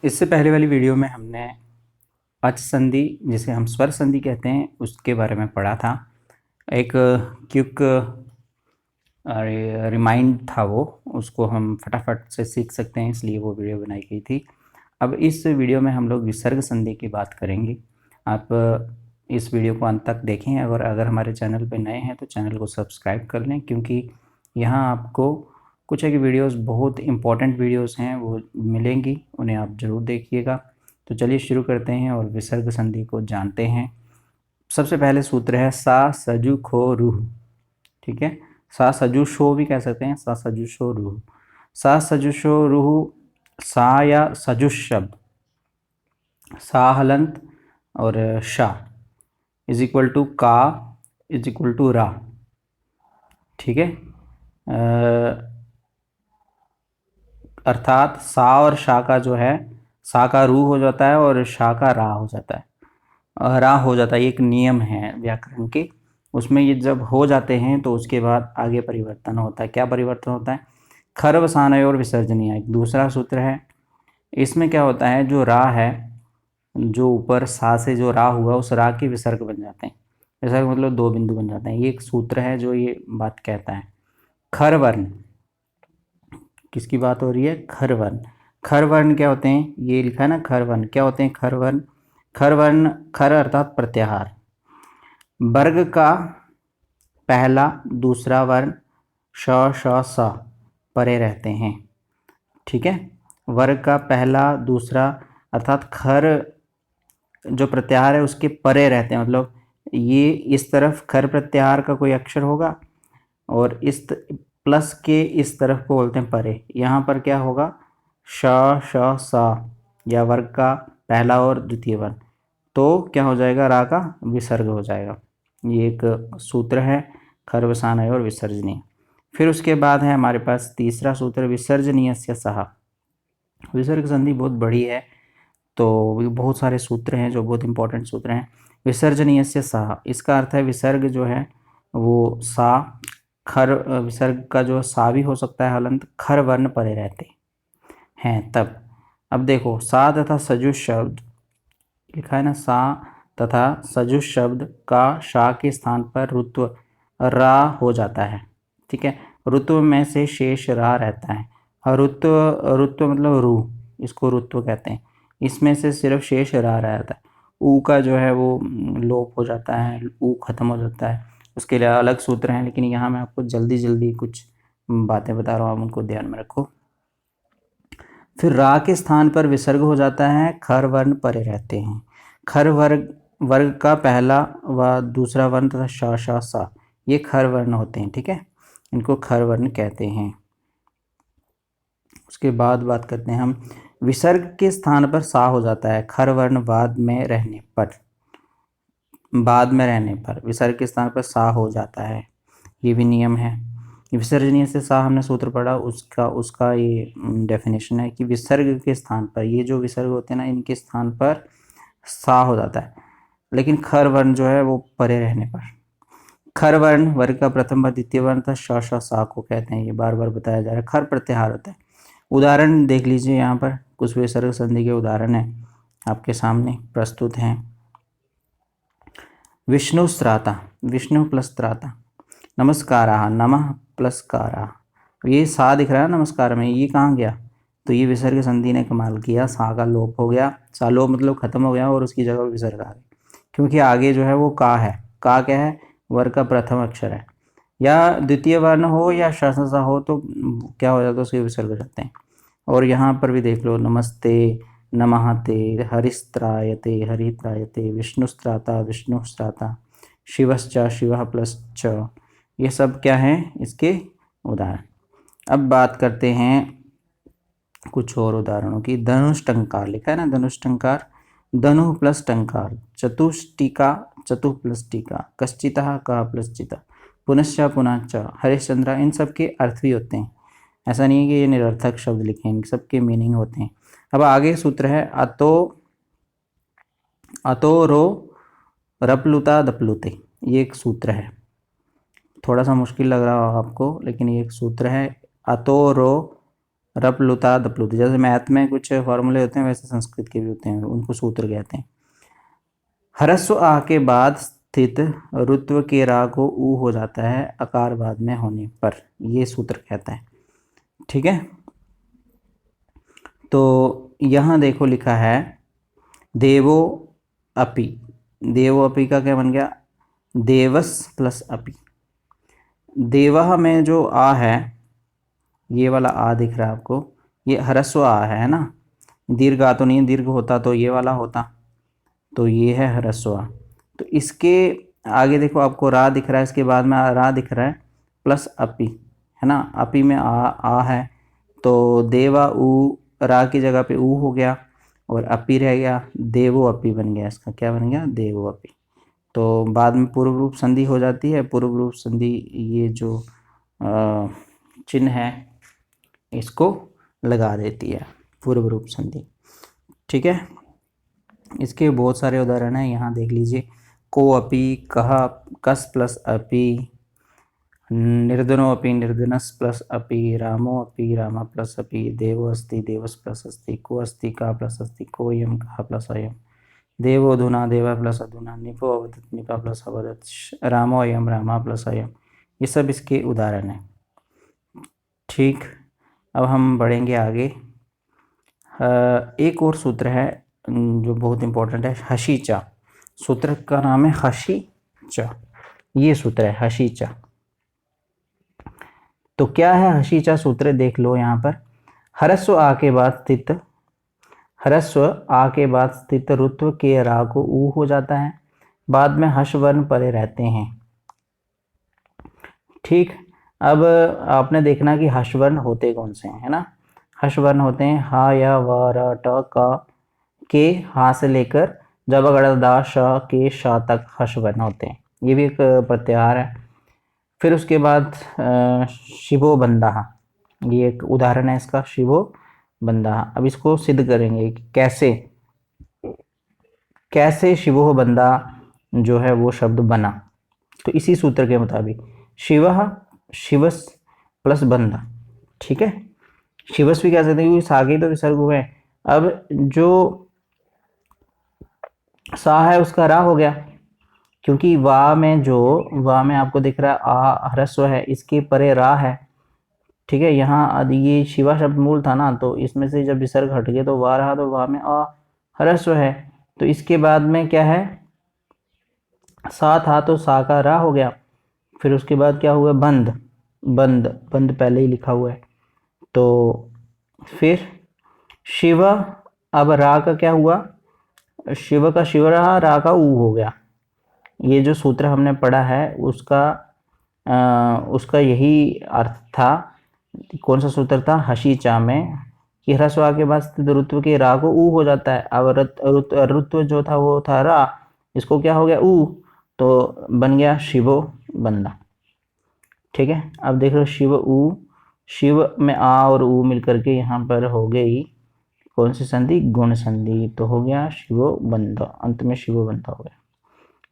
इससे पहले वाली वीडियो में हमने अच संधि, जिसे हम स्वर संधि कहते हैं, उसके बारे में पढ़ा था। एक क्विक रिमाइंड था वो, उसको हम फटाफट से सीख सकते हैं, इसलिए वो वीडियो बनाई गई थी। अब इस वीडियो में हम लोग विसर्ग संधि की बात करेंगे। आप इस वीडियो को अंत तक देखें, और अगर हमारे चैनल पर नए हैं तो चैनल को सब्सक्राइब कर लें, क्योंकि यहाँ आपको कुछ एक वीडियोस, बहुत इम्पोर्टेंट वीडियोस हैं, वो मिलेंगी, उन्हें आप ज़रूर देखिएगा। तो चलिए शुरू करते हैं और विसर्ग संधि को जानते हैं। सबसे पहले सूत्र है सा सजु खो रूह। ठीक है, सा सजु शो भी कह सकते हैं, सा सजु शो रूह। सा सजु शो रूह, सा या सजुष शब्द, सा हलंत और शा इज इक्वल टू का इज इक्वल टू रा। ठीक है, अर्थात सा और शा का जो है, सा का रू हो जाता है और शा का रा हो जाता है, रा हो जाता है। ये एक नियम है व्याकरण के, उसमें ये जब हो जाते हैं तो उसके बाद आगे परिवर्तन होता है। क्या परिवर्तन होता है? खरवसानय और विसर्जनीय, एक दूसरा सूत्र है। इसमें क्या होता है, जो रा है, जो ऊपर सा से जो रा हुआ, उस रा के विसर्ग बन जाते हैं। विसर्ग मतलब दो बिंदु बन जाते हैं। ये एक सूत्र है जो ये बात कहता है। खर वर्ण, किसकी बात हो रही है? खर वर्ण। खर वर्ण क्या होते हैं? ये लिखा है ना, खर वर्ण क्या होते हैं? खर वर्ण, खर वर्ण, खर अर्थात प्रत्याहार। वर्ग का पहला दूसरा वर्ण श श स परे रहते हैं। ठीक है, वर्ग का पहला दूसरा अर्थात खर जो प्रत्याहार है उसके परे रहते हैं। मतलब ये इस तरफ खर प्रत्याहार का कोई अक्षर होगा और इस प्लस के इस तरफ को बोलते हैं परे। यहाँ पर क्या होगा? श श सा, या वर्ग का पहला और द्वितीय वर्ण, तो क्या हो जाएगा? रा का विसर्ग हो जाएगा। ये एक सूत्र है, खरवसानय और विसर्जनीय। फिर उसके बाद है हमारे पास तीसरा सूत्र, विसर्जनीय से सहा। विसर्ग संधि बहुत बड़ी है, तो बहुत सारे सूत्र हैं जो बहुत इंपॉर्टेंट सूत्र हैं। विसर्जनीय से सहा, इसका अर्थ है विसर्ग जो है वो सा, खर विसर्ग का जो सा भी हो सकता है हलंत, खर वर्ण परे रहते हैं तब। अब देखो, सा तथा सजुष शब्द लिखा है ना, सा तथा सजुष शब्द का शा के स्थान पर रुत्व रा हो जाता है। ठीक है, रुत्व में से शेष रा रहता है। और रुत्व, रुत्व मतलब रू, इसको रुत्व कहते हैं। इसमें से सिर्फ शेष रा रहता है। ऊ का जो है वो लोप हो जाता है, ऊ खत्म हो जाता है। उसके लिए अलग सूत्र हैं, लेकिन यहाँ मैं आपको जल्दी जल्दी कुछ बातें बता रहा हूँ, आप उनको ध्यान में रखो। फिर रा के स्थान पर विसर्ग हो जाता है, खर वर्ण परे रहते हैं। खर वर्ग का पहला व दूसरा वर्ण तथा शा शा सा, ये खर वर्ण होते हैं। ठीक है, इनको खर वर्ण कहते हैं। उसके बाद बात करते हैं हम, विसर्ग के स्थान पर सा हो जाता है खर वर्ण बाद में रहने पर। बाद में रहने पर विसर्ग के स्थान पर सा हो जाता है, ये भी नियम है। विसर्जनीय से सा हमने सूत्र पढ़ा, उसका उसका ये डेफिनेशन है कि विसर्ग के स्थान पर, ये जो विसर्ग होते हैं ना, इनके स्थान पर सा हो जाता है, लेकिन खर वर्ण जो है वो परे रहने पर। खर वर्ण वर्ग का प्रथम व द्वितीय वर्ण था, श श सा को कहते हैं। ये बार बार बताया जा रहा है, खर प्रत्याहार होता है। उदाहरण देख लीजिए, यहाँ पर कुछ विसर्ग संधि के उदाहरण है आपके सामने प्रस्तुत हैं। विष्णु स्त्राता, विष्णु प्लस त्राता। नमस्काराः, नमः प्लस काराः। ये सा दिख रहा है नमस्कार में, ये कहाँ गया? तो ये विसर्ग संधि ने कमाल किया, सा का लोप हो गया। सा लोप मतलब खत्म हो गया और उसकी जगह विसर्ग आ गया, क्योंकि आगे जो है वो का है। का क्या है? वर्ग का प्रथम अक्षर है। या द्वितीय वर्ण हो या सा हो तो क्या हो जाता है? उसके विसर्ग हो जाते हैं। और यहाँ पर भी देख लो, नमस्ते, नमहते, हरिस्त्रायते, हरित्रायते, विष्णुस्त्राता, विष्णुस्त्राता, शिवश्च, शिवः प्लस च, ये सब क्या है? इसके उदाहरण। अब बात करते हैं कुछ और उदाहरणों की। धनुष टंकार लिखा है ना, धनुष टंकार, धनु प्लस टंकार, चतुष्टिका, चतु प्लस टीका, कश्चितः कः प्लस चिता, पुनश्च पुनश्च, हरिश्चंद्र, इन सब के अर्थ भी होते हैं। ऐसा नहीं है कि ये निरर्थक शब्द लिखे हैं, इन सब के मीनिंग होते हैं। अब आगे सूत्र है, अतो अतो रो रपलुता दपलुते, ये एक सूत्र है। थोड़ा सा मुश्किल लग रहा हो आपको, लेकिन ये एक सूत्र है। अतो रो रप लुता दपलुत, जैसे मैथ में कुछ फॉर्मूले होते हैं वैसे संस्कृत के भी होते हैं, उनको सूत्र कहते हैं। ह्रस्व आ के बाद स्थित रुत्व के रा को ऊ हो जाता है अकार बाद में होने पर, ये सूत्र कहता है। ठीक है, तो यहाँ देखो लिखा है देवो अपि, देवो अपि का क्या बन गया, देवस प्लस अपि। देवह में जो आ है, ये वाला आ दिख रहा है आपको, ये ह्रस्व आ है ना, दीर्घ आ तो नहीं, दीर्घ होता तो ये वाला होता, तो ये है ह्रस्व आ। तो इसके आगे देखो आपको रा दिख रहा है, इसके बाद में रा दिख रहा है प्लस अपि, है ना। अपि में आ है, तो देवा ऊ, रा की जगह पे ऊ हो गया और अपि रह गया, देवो अपि बन गया, इसका क्या बन गया, देवो अपि। तो बाद में पूर्व रूप संधि हो जाती है, पूर्व रूप संधि ये जो चिन्ह है इसको लगा देती है, पूर्व रूप संधि। ठीक है, इसके बहुत सारे उदाहरण हैं, यहाँ देख लीजिए। को अपि, कह, कस प्लस अपि, निर्धनो अपि, निर्धनस प्लस अपि, रामो अपि, रामा प्लस अपि, देवो अस्ति, देवस प्लस अस्ति, को अस्ति, का प्लस अस्ति, को यम, कहा प्लस अयम, देवो अधुना, देवा प्लस अधुना, निपो अवदत, निपा प्लस अवदत, रामो अयम, रामा प्लस अयम, ये सब इसके उदाहरण हैं। ठीक, अब हम बढ़ेंगे आगे। एक और सूत्र है जो बहुत इंपॉर्टेंट है, हशीचा। सूत्र का नाम है हशीचा, ये सूत्र है हशीचा। तो क्या है हशीचा सूत्र, देख लो यहाँ पर। ह्रस्व आ के बाद स्थित, ह्रस्व आ के बाद स्थित रुत्व के रा को ऊ हो जाता है, बाद में हर्ष वर्ण परे रहते हैं। ठीक, अब आपने देखना कि हर्ष वर्ण होते कौन से हैं, है ना। हर्ष वर्ण होते हैं हा, या, व, र, ट, क, के, हा से लेकर जब अगड़ दा, श, के, शा तक हर्ष वर्ण होते हैं, ये भी एक प्रत्याहार है। फिर उसके बाद शिवो बंदा, ये एक उदाहरण है इसका, शिवो बंदा। अब इसको सिद्ध करेंगे कि कैसे, कैसे शिवो बंदा जो है वो शब्द बना। तो इसी सूत्र के मुताबिक शिवः, शिवस प्लस बंदा। ठीक है, शिवस भी कह सकते हैं क्योंकि सागे तो विसर्ग हुए। अब जो सा है उसका रा हो गया, क्योंकि वा में जो, वा में आपको दिख रहा है आ ह्रस्व है, इसके परे रा है। ठीक है, यहाँ ये शिवा शब्द मूल था ना, तो इसमें से जब विसर्ग हट गया तो वा रहा, तो वा में आ ह्रस्व है, तो इसके बाद में क्या है, सा था तो सा का रा हो गया। फिर उसके बाद क्या हुआ, बंद, बंद, बंद पहले ही लिखा हुआ है। तो फिर शिव, अब रा का क्या हुआ, शिव का शिव रहा, रा का ऊ हो गया। ये जो सूत्र हमने पढ़ा है उसका यही अर्थ था। कौन सा सूत्र था, हशीचा में, कि ह्रस्व के बाद स्थित रुत्व के रा को ऊ हो जाता है। अब रुत्व जो था वो था रा, इसको क्या हो गया, ऊ, तो बन गया शिवो बंदा। ठीक है, अब देख लो शिव ऊ, शिव में आ और ऊ मिलकर के यहाँ पर हो गई कौन सी संधि, गुण संधि, तो हो गया शिवो बंदा, अंत में शिवो बंदा हो गया।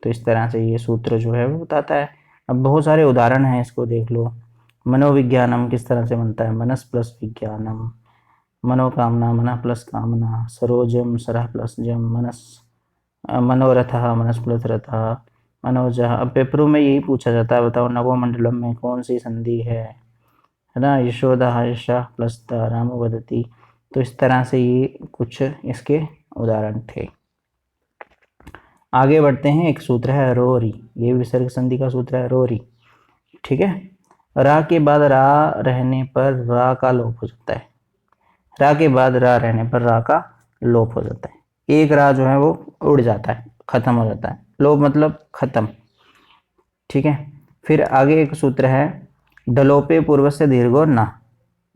तो इस तरह से ये सूत्र जो है वो बताता है। अब बहुत सारे उदाहरण हैं, इसको देख लो। मनोविज्ञानम किस तरह से बनता है, मनस प्लस विज्ञानम, मनोकामना, मना प्लस कामना, सरोजम, सरह प्लस जम, मनस, मनोरथ, मनस प्लस रथ, मनोजह। अब पेपरों में यही पूछा जाता है, बताओ नवोमंडलम में कौन सी संधि है ना, यशोदा यशा प्लस रामो वदति। तो इस तरह से ये कुछ इसके उदाहरण थे। आगे बढ़ते हैं, एक सूत्र है रोरी, ये विसर्ग संधि का सूत्र है रोरी। ठीक है, रा के बाद रा रहने पर रा का लोप हो जाता है, रा के बाद रा रहने पर रा का लोप हो जाता है। एक रा जो है वो उड़ जाता है, खत्म हो जाता है, लोप मतलब खत्म। ठीक है, फिर आगे एक सूत्र है डलोपे पूर्व से दीर्घो ना,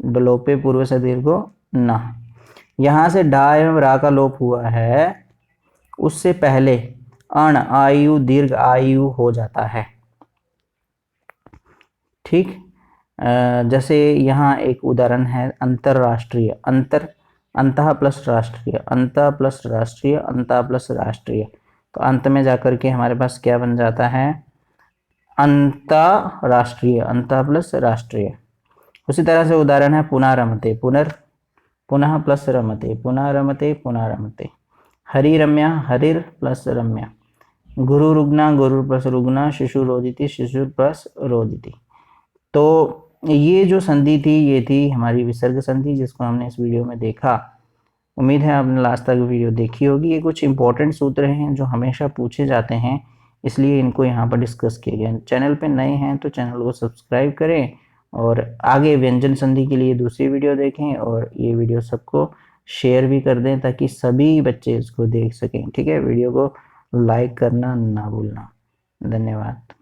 डलोपे पूर्व से दीर्घो ना। यहाँ से डा एवं रा का लोप हुआ है, उससे पहले अण आयु दीर्घ आयु हो जाता है। ठीक, जैसे यहाँ एक उदाहरण है अंतरराष्ट्रीय, अंतर, अंतः प्लस राष्ट्रीय, अंतः प्लस राष्ट्रीय, अंतः प्लस राष्ट्रीय, तो अंत में जाकर के हमारे पास क्या बन जाता है, अंतरराष्ट्रीय, अंतः प्लस राष्ट्रीय। उसी तरह से उदाहरण है पुनः पुनः प्लस रमते, पुनः रमते, पुनः रमते। हरिरम्या, हरिर प्लस रम्या। गुरुरुग्ना, गुरु प्लस रुग्ना। शिशु रोदिति, शिशु प्लस रोदिति। तो ये जो संधि थी ये थी हमारी विसर्ग संधि, जिसको हमने इस वीडियो में देखा। उम्मीद है आपने लास्ट तक वीडियो देखी होगी। ये कुछ इंपॉर्टेंट सूत्र हैं जो हमेशा पूछे जाते हैं, इसलिए इनको यहाँ पर डिस्कस किए गए। चैनल पे नए हैं तो चैनल को सब्सक्राइब करें और आगे व्यंजन संधि के लिए दूसरी वीडियो देखें, और ये वीडियो सबको शेयर भी कर दें ताकि सभी बच्चे इसको देख सकें। ठीक है, वीडियो को लाइक करना ना भूलना। धन्यवाद।